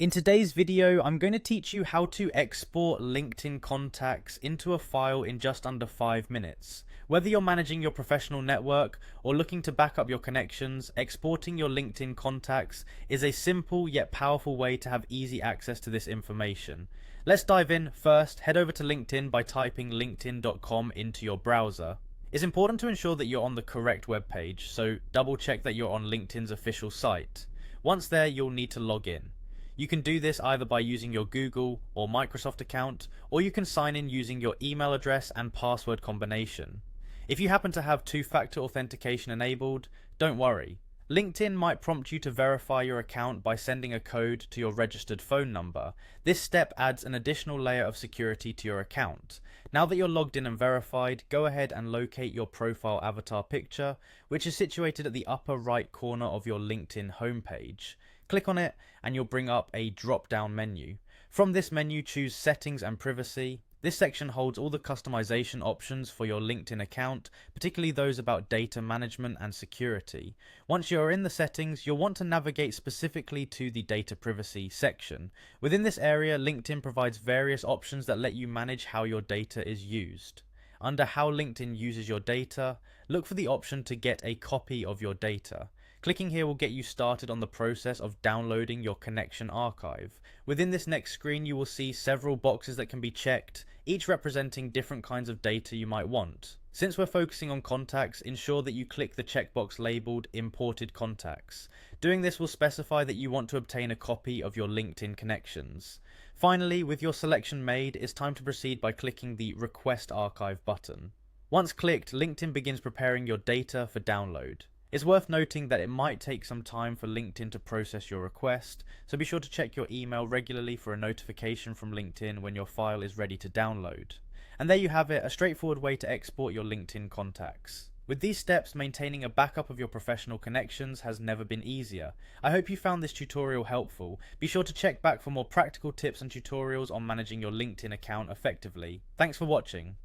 In today's video, I'm going to teach you how to export LinkedIn contacts into a file in just under 5 minutes. Whether you're managing your professional network or looking to back up your connections, exporting your LinkedIn contacts is a simple yet powerful way to have easy access to this information. Let's dive in. First, head over to LinkedIn by typing linkedin.com into your browser. It's important to ensure that you're on the correct web page, so double check that you're on LinkedIn's official site. Once there, you'll need to log in. You can do this either by using your Google or Microsoft account, or you can sign in using your email address and password combination. If you happen to have two-factor authentication enabled, don't worry. LinkedIn might prompt you to verify your account by sending a code to your registered phone number. This step adds an additional layer of security to your account. Now that you're logged in and verified, go ahead and locate your profile avatar picture, which is situated at the upper right corner of your LinkedIn homepage. Click on it and you'll bring up a drop-down menu. From this menu, choose Settings and Privacy. This section holds all the customization options for your LinkedIn account, particularly those about data management and security. Once you are in the settings, you'll want to navigate specifically to the data privacy section. Within this area, LinkedIn provides various options that let you manage how your data is used. Under How LinkedIn Uses Your Data, look for the option to get a copy of your data. Clicking here will get you started on the process of downloading your connection archive. Within this next screen, you will see several boxes that can be checked, each representing different kinds of data you might want. Since we're focusing on contacts, ensure that you click the checkbox labeled Imported Contacts. Doing this will specify that you want to obtain a copy of your LinkedIn connections. Finally, with your selection made, it's time to proceed by clicking the Request Archive button. Once clicked, LinkedIn begins preparing your data for download. It's worth noting that it might take some time for LinkedIn to process your request, so be sure to check your email regularly for a notification from LinkedIn when your file is ready to download. And there you have it, a straightforward way to export your LinkedIn contacts. With these steps, maintaining a backup of your professional connections has never been easier. I hope you found this tutorial helpful. Be sure to check back for more practical tips and tutorials on managing your LinkedIn account effectively. Thanks for watching.